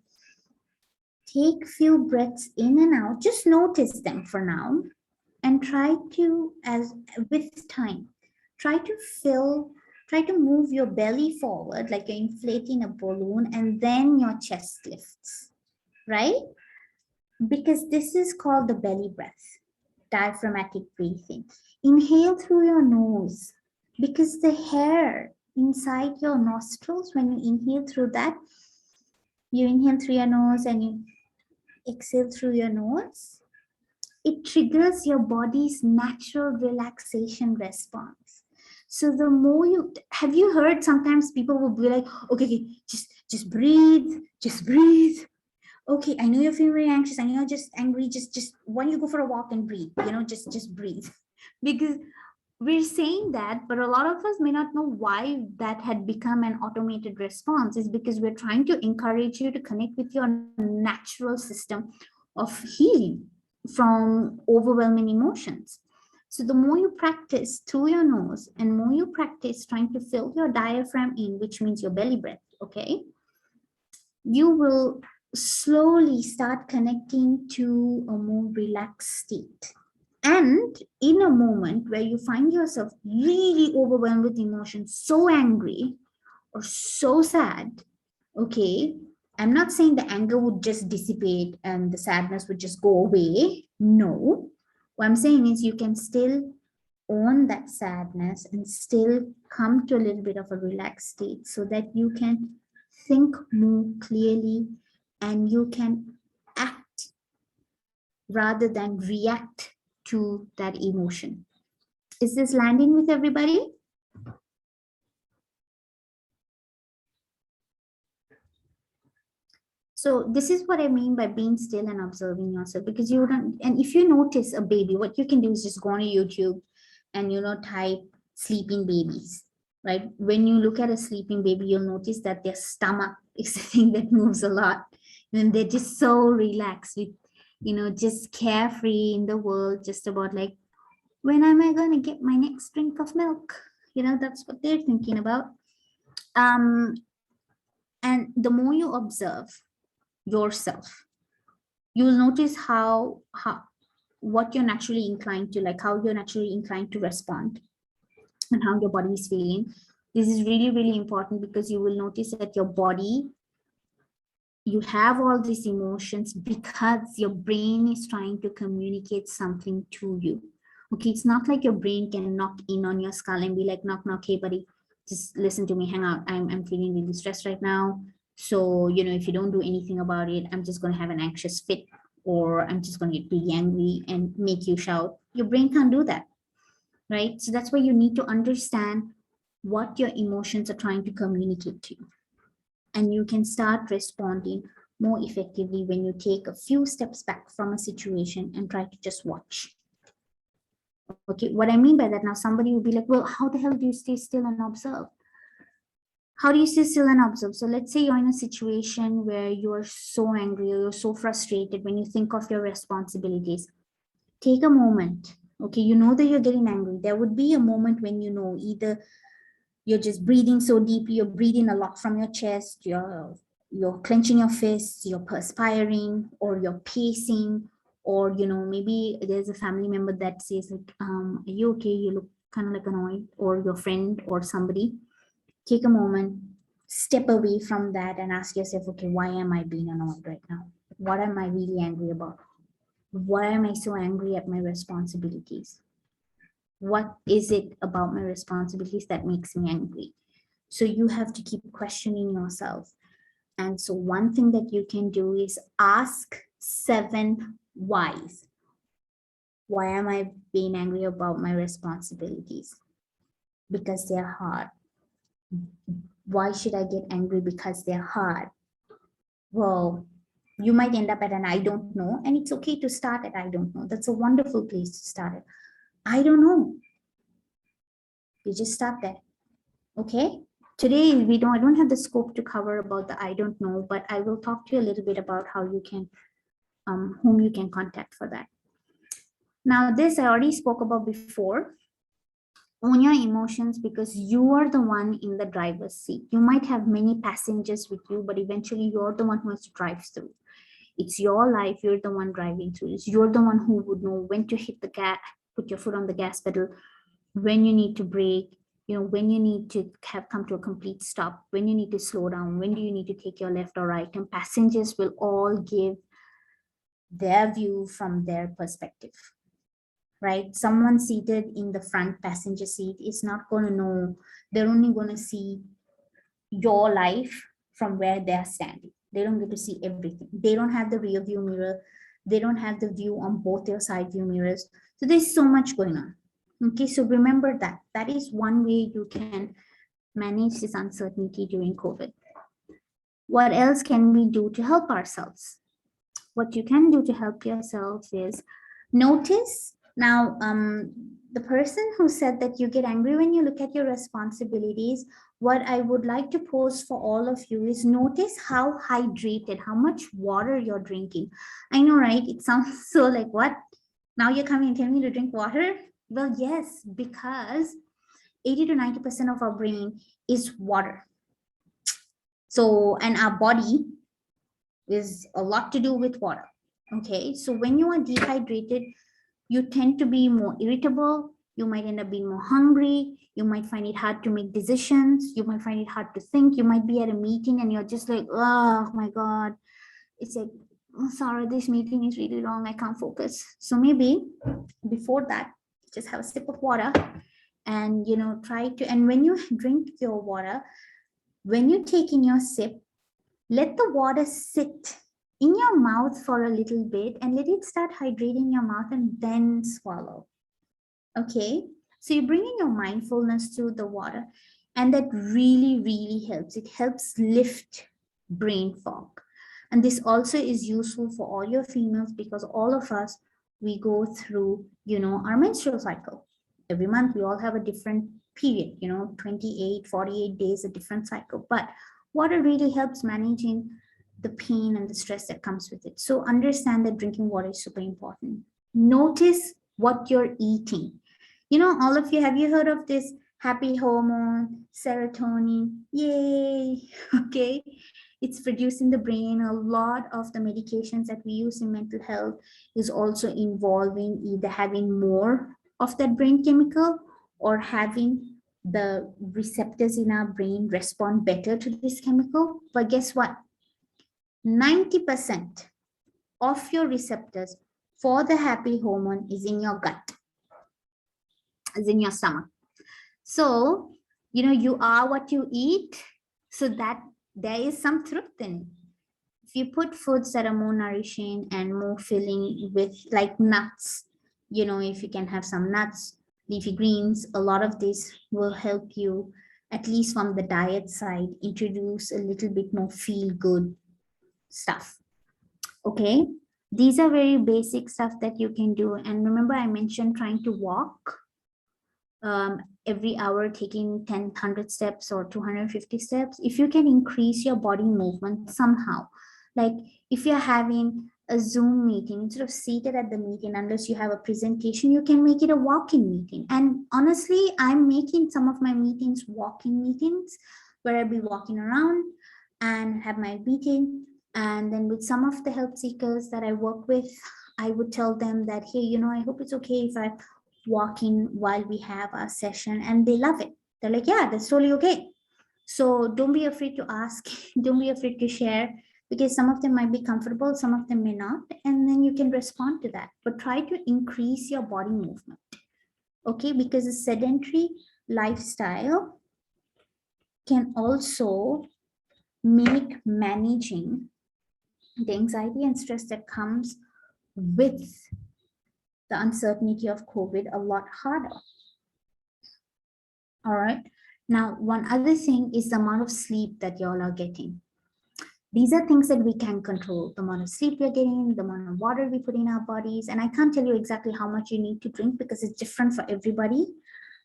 C: take few breaths in and out. Just notice them for now and try to, as with time, try to move your belly forward like you're inflating a balloon, and then your chest lifts, right? Because this is called the belly breath, diaphragmatic breathing. Inhale through your nose, because the hair inside your nostrils, when you inhale through that, you inhale through your nose and you exhale through your nose, it triggers your body's natural relaxation response. So the more have you heard sometimes people will be like, okay, okay, just breathe, just breathe. Okay, I know you're feeling very anxious, I know you're just angry, just why don't you go for a walk and breathe, just breathe. Because we're saying that, but a lot of us may not know why that had become an automated response. Is because we're trying to encourage you to connect with your natural system of healing from overwhelming emotions. So the more you practice through your nose and more you practice trying to fill your diaphragm in, which means your belly breath, okay, you will slowly start connecting to a more relaxed state. And in a moment where you find yourself really overwhelmed with emotions, so angry or so sad, okay, I'm not saying the anger would just dissipate and the sadness would just go away. No. What I'm saying is you can still own that sadness and still come to a little bit of a relaxed state so that you can think more clearly and you can act rather than react to that emotion. Is this landing with everybody? So this is what I mean by being still and observing yourself, because you don't, and if you notice a baby, what you can do is just go on YouTube and type sleeping babies, right? When you look at a sleeping baby, you'll notice that their stomach is the thing that moves a lot. And they're just so relaxed with, just carefree in the world, just about like, when am I going to get my next drink of milk? That's what they're thinking about. And the more you observe yourself, you will notice what you're naturally inclined to, like how you're naturally inclined to respond and how your body is feeling. This is really, really important, because you will notice that your body, you have all these emotions because your brain is trying to communicate something to you. Okay, it's not like your brain can knock in on your skull and be like, knock, knock, hey buddy, just listen to me, hang out. I'm feeling really stressed right now. So, if you don't do anything about it, I'm just going to have an anxious fit, or I'm just going to get really angry and make you shout. Your brain can't do that, right? So that's why you need to understand what your emotions are trying to communicate to you. And you can start responding more effectively when you take a few steps back from a situation and try to just watch. Okay, what I mean by that, now somebody will be like, well, how the hell do you stay still and observe? How do you stay still and observe? So let's say you're in a situation where you're so angry or you're so frustrated when you think of your responsibilities. Take a moment. Okay, you know that you're getting angry. There would be a moment when either you're just breathing so deeply, you're breathing a lot from your chest, you're clenching your fists, you're perspiring, or you're pacing, or maybe there's a family member that says like, are you okay? You look kind of like annoyed, or your friend or somebody. Take a moment, step away from that and ask yourself, okay, why am I being annoyed right now? What am I really angry about? Why am I so angry at my responsibilities? What is it about my responsibilities that makes me angry? So you have to keep questioning yourself. And so one thing that you can do is ask 7 whys. Why am I being angry about my responsibilities? Because they're hard. Why should I get angry? Because they're hard. Well, you might end up at an I don't know, and it's okay to start at I don't know. That's a wonderful place to start at. I don't know. You just start there. Okay? Today I don't have the scope to cover about the I don't know, but I will talk to you a little bit about how you can whom you can contact for that. Now this I already spoke about before. Own your emotions, because you are the one in the driver's seat. You might have many passengers with you, but eventually you're the one who has to drive through. It's your life, you're the one driving through. You're the one who would know when to hit the gas, put your foot on the gas pedal, when you need to brake, when you need to have come to a complete stop, when you need to slow down, when do you need to take your left or right. And passengers will all give their view from their perspective, right? Someone seated in the front passenger seat is not going to know. They're only going to see your life from where they're standing. They don't get to see everything. They don't have the rear view mirror. They don't have the view on both their side view mirrors. So there's so much going on. Okay, so remember that. That is one way you can manage this uncertainty during COVID. What else can we do to help ourselves? What you can do to help yourself is notice. Now, the person who said that you get angry when you look at your responsibilities, what I would like to pose for all of you is notice how hydrated, how much water you're drinking. I know, right? It sounds so like, what? Now you're coming and telling me to drink water? Well, yes, because 80 to 90% of our brain is water. So, and our body is a lot to do with water. Okay, so when you are dehydrated, you tend to be more irritable. You might end up being more hungry. You might find it hard to make decisions. You might find it hard to think. You might be at a meeting and you're just like, oh my God. It's like, oh, sorry, this meeting is really long. I can't focus. So maybe before that, just have a sip of water and, try to, and when you drink your water, when you take in your sip, let the water sit in your mouth for a little bit and let it start hydrating your mouth and then swallow. Okay, so you're bringing your mindfulness to the water, and that really, really helps. It helps lift brain fog. And this also is useful for all your females because all of us, we go through, our menstrual cycle. Every month, we all have a different period, 28, 48 days, a different cycle. But water really helps managing the pain and the stress that comes with it. So understand that drinking water is super important. Notice what you're eating. All of you, have you heard of this happy hormone, serotonin? Yay. Okay. It's produced in the brain. A lot of the medications that we use in mental health is also involving either having more of that brain chemical or having the receptors in our brain respond better to this chemical. But guess what? 90% of your receptors for the happy hormone is in your gut, is in your stomach. So, you are what you eat. So that there is some truth in it. If you put foods that are more nourishing and more filling with like nuts, if you can have some nuts, leafy greens, a lot of this will help you, at least from the diet side, introduce a little bit more feel good stuff. Okay, these are very basic stuff that you can do. And remember, I mentioned trying to walk every hour, taking 100 steps or 250 steps. If you can increase your body movement somehow, like if you're having a Zoom meeting, instead of seated at the meeting, unless you have a presentation, you can make it a walk-in meeting. And honestly, I'm making some of my meetings walk-in meetings where I'll be walking around and have my meeting. And then with some of the health seekers that I work with, I would tell them that, hey, I hope it's okay if I walk in while we have our session, and they love it. They're like, yeah, that's totally okay. So don't be afraid to ask. Don't be afraid to share, because some of them might be comfortable, some of them may not, and then you can respond to that. But try to increase your body movement, okay? Because a sedentary lifestyle can also make managing the anxiety and stress that comes with the uncertainty of COVID a lot harder. All right. Now, one other thing is the amount of sleep that y'all are getting. These are things that we can control: the amount of sleep you're getting, the amount of water we put in our bodies. And I can't tell you exactly how much you need to drink because it's different for everybody.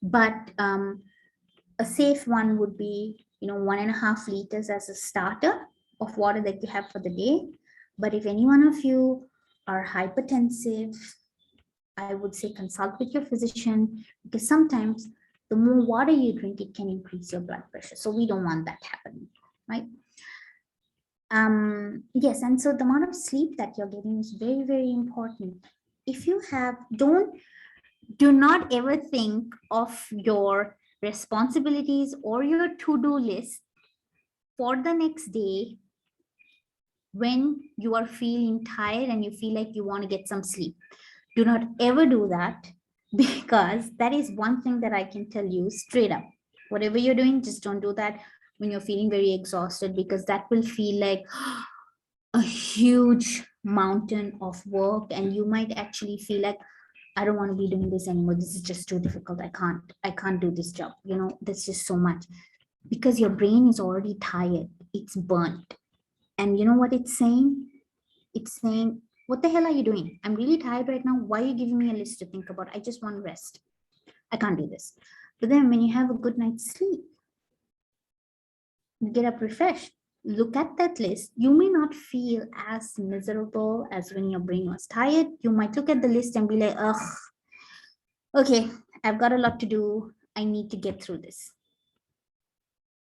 C: But a safe one would be, 1.5 liters as a starter of water that you have for the day. But if any one of you are hypertensive, I would say consult with your physician, because sometimes the more water you drink, it can increase your blood pressure. So we don't want that happening, right? Yes, and so the amount of sleep that you're getting is very, very important. If you have, do not ever think of your responsibilities or your to-do list for the next day when you are feeling tired and you feel like you want to get some sleep. Do not ever do that, because that is one thing that I can tell you straight up. Whatever you're doing, just don't do that when you're feeling very exhausted, because that will feel like a huge mountain of work, and you might actually feel like, I don't want to be doing this anymore. This is just too difficult. I can't do this job. You know, that's just so much, because your brain is already tired. It's burnt. And you know what it's saying? It's saying, what the hell are you doing? I'm really tired right now. Why are you giving me a list to think about? I just want rest. I can't do this. But then when you have a good night's sleep, you get up refreshed. Look at that list. You may not feel as miserable as when your brain was tired. You might look at the list and be like, ugh, okay, I've got a lot to do. I need to get through this.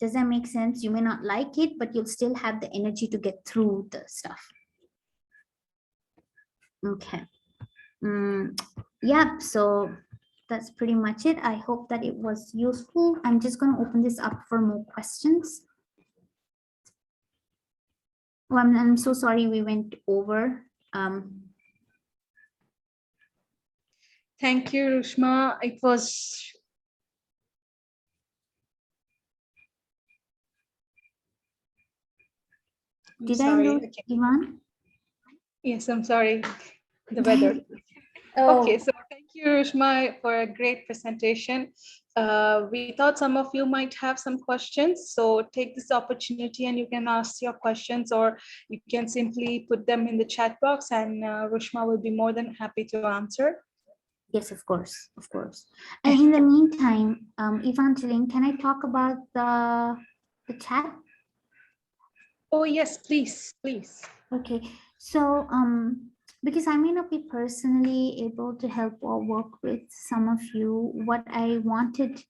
C: Does that make sense? You may not like it, but you'll still have the energy to get through the stuff. Okay. Yeah, so that's pretty much it. I hope that it was useful. I'm just going to open this up for more questions. Oh, I'm so sorry we went over.
A: Thank you, Rushma. It was
C: Did I lose Ivan?
A: Yes, I'm sorry. The weather.
C: Oh.
A: Okay, so thank you, Rushma, for a great presentation. We thought some of you might have some questions, so take this opportunity and you can ask your questions, or you can simply put them in the chat box, and Rushma will be more than happy to answer.
C: Yes, of course, of course. And in the meantime, Evangeline, can I talk about the chat?
A: Oh yes, please, please.
C: Okay, so because I may not be personally able to help or work with some of you, what I wanted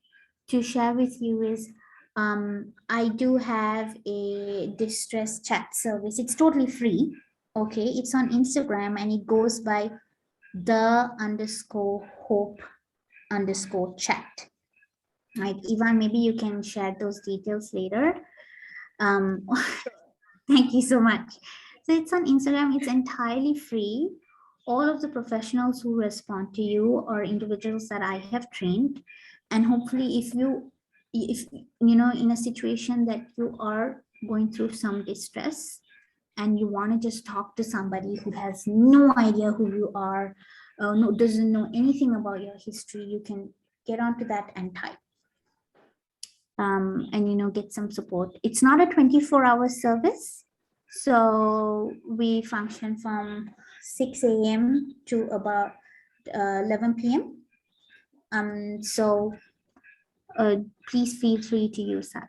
C: to share with you is I do have a distress chat service. It's totally free. Okay, it's on Instagram and it goes by the_hope_chat. Right, Ivan, maybe you can share those details later. Thank you so much. So it's on Instagram. It's entirely free. All of the professionals who respond to you are individuals that I have trained. And hopefully if you know, in a situation that you are going through some distress and you want to just talk to somebody who has no idea who you are, doesn't know anything about your history, you can get onto that and type. And you know, get some support. It's not a 24-hour service, so we function from 6 a.m. to about 11 p.m. So please feel free to use that.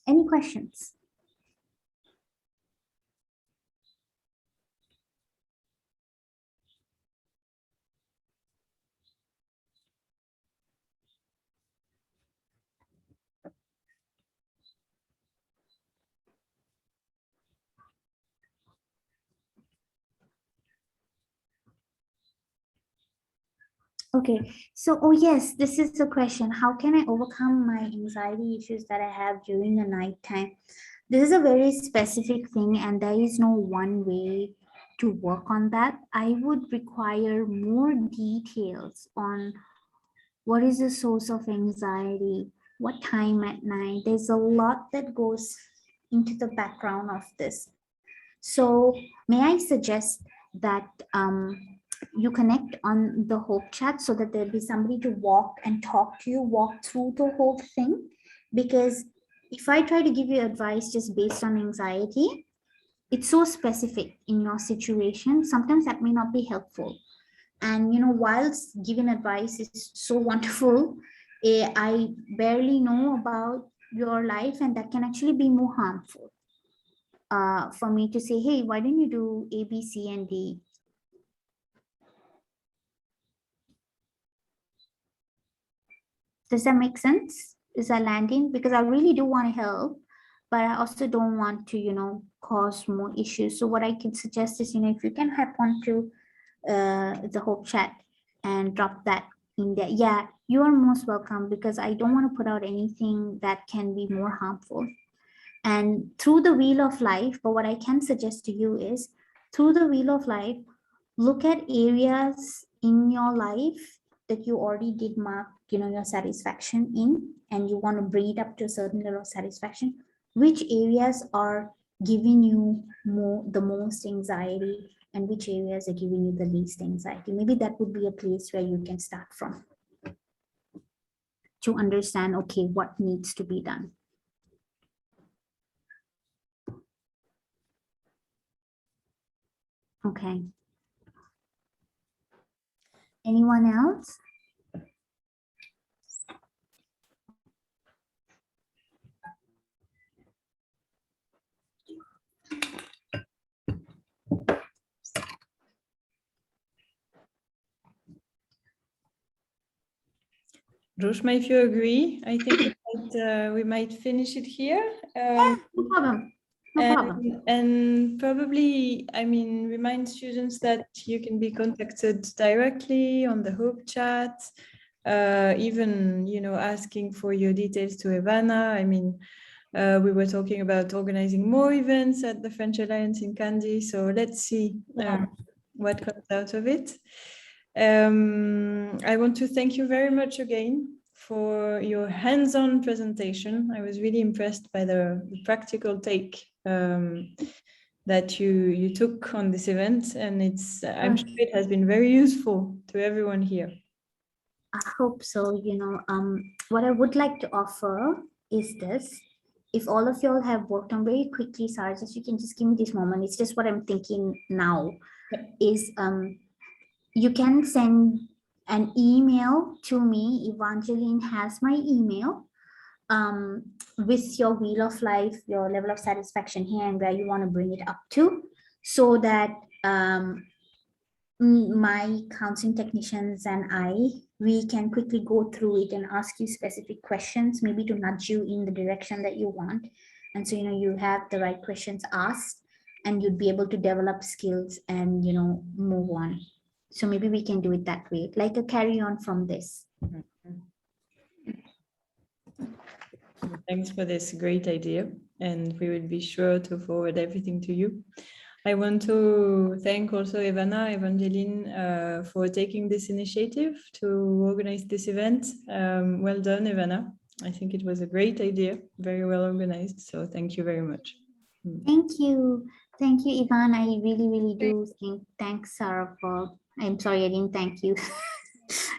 C: Any questions? Okay, so, oh yes, this is the question. How can I overcome my anxiety issues that I have during the nighttime? This is a very specific thing and there is no one way to work on that. I would require more details on what is the source of anxiety, what time at night. There's a lot that goes into the background of this. So may I suggest that you connect on the Hope chat so that there'll be somebody to walk and talk to you, walk through the whole thing. Because if I try to give you advice just based on anxiety, it's so specific in your situation. Sometimes that may not be helpful. And you know, whilst giving advice is so wonderful, I barely know about your life, and that can actually be more harmful. For me to say, hey, why don't you do A, B, C, and D? Does that make sense? Is that landing? Because I really do want to help, but I also don't want to, you know, cause more issues. So what I can suggest is, you know, if you can hop onto the Hope chat and drop that in there. Yeah, you are most welcome, because I don't want to put out anything that can be more harmful. And through the wheel of life, but what I can suggest to you is, through the wheel of life, look at areas in your life that you already did mark, you know, your satisfaction in, and you want to bring it up to a certain level of satisfaction. Which areas are giving you the most anxiety, and which areas are giving you the least anxiety. Maybe that would be a place where you can start from to understand, okay, what needs to be done. Okay. Anyone else?
B: Rushma, if you agree, I think we might finish it here.
C: No problem. No problem.
B: And probably, I mean, remind students that you can be contacted directly on the Hope chat, even, you know, asking for your details to Ivana. I mean, we were talking about organizing more events at the French Alliance in Kandy. So let's see what comes out of it. I want to thank you very much again for your hands-on presentation. I was really impressed by the practical take that you took on this event, and I'm sure it has been very useful to everyone here.
C: I hope so. You know, what I would like to offer is this. If all of y'all have worked on very quickly, Sarah, just you can just give me this moment. It's just what I'm thinking now is you can send an email to me. Evangeline has my email with your wheel of life, your level of satisfaction here and where you want to bring it up to, so that my counseling technicians and we can quickly go through it and ask you specific questions, maybe to nudge you in the direction that you want. And so, you know, you have the right questions asked and you'd be able to develop skills and, you know, move on. So maybe we can do it that way, like a carry on from this.
B: Thanks for this great idea, and we will be sure to forward everything to you. I want to thank also Evangeline, for taking this initiative to organize this event. Well done, Ivana. I think it was a great idea, very well organized. So thank you very much.
C: Thank you. Thank you, Ivan. I really, really do think. Thanks, Sarah, for, I'm sorry, I didn't thank you,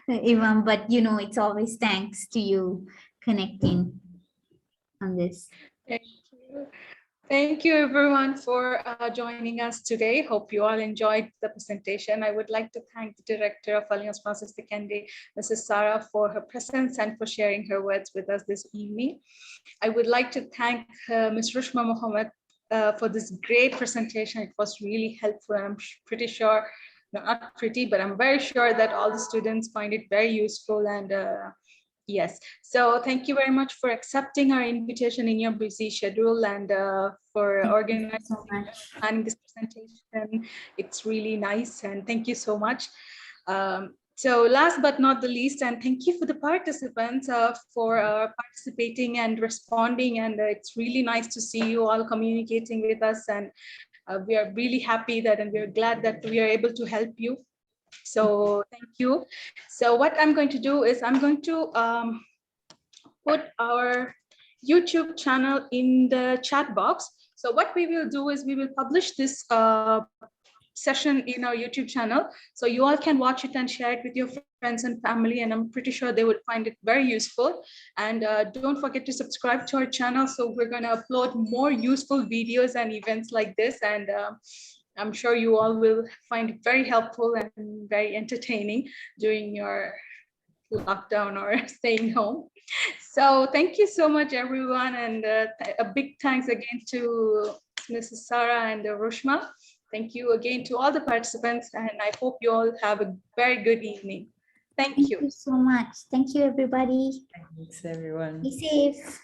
C: Ivan, but you know, it's always thanks to you connecting on this.
A: Thank you. Thank you everyone for joining us today. Hope you all enjoyed the presentation. I would like to thank the Director of Alliance Française de Kandy, Mrs. Sarah, for her presence and for sharing her words with us this evening. I would like to thank Ms. Rushma Mohammed for this great presentation. It was really helpful. I'm pretty sure, no, not pretty, but I'm very sure that all the students find it very useful. And yes, so thank you very much for accepting our invitation in your busy schedule and for organizing
C: so much.
A: planning this presentation. It's really nice, and thank you so much. So last but not the least, and thank you for the participants for participating and responding, and it's really nice to see you all communicating with us, and we are really happy that, and we're glad that we are able to help you. So thank you. So what I'm going to do is I'm going to put our YouTube channel in the chat box. So what we will do is we will publish this session in our YouTube channel. So you all can watch it and share it with your friends and family. And I'm pretty sure they would find it very useful. And don't forget to subscribe to our channel. So we're going to upload more useful videos and events like this. And I'm sure you all will find it very helpful and very entertaining during your lockdown or staying home. So thank you so much, everyone. And a big thanks again to Mrs. Sarah and Rushma. Thank you again to all the participants. And I hope you all have a very good evening. Thank you.
C: Thank you so much. Thank you, everybody.
B: Thanks, everyone.
C: Be safe.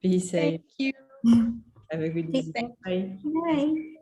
B: Be safe.
A: Thank you.
B: Have a good evening. Bye.
C: Bye.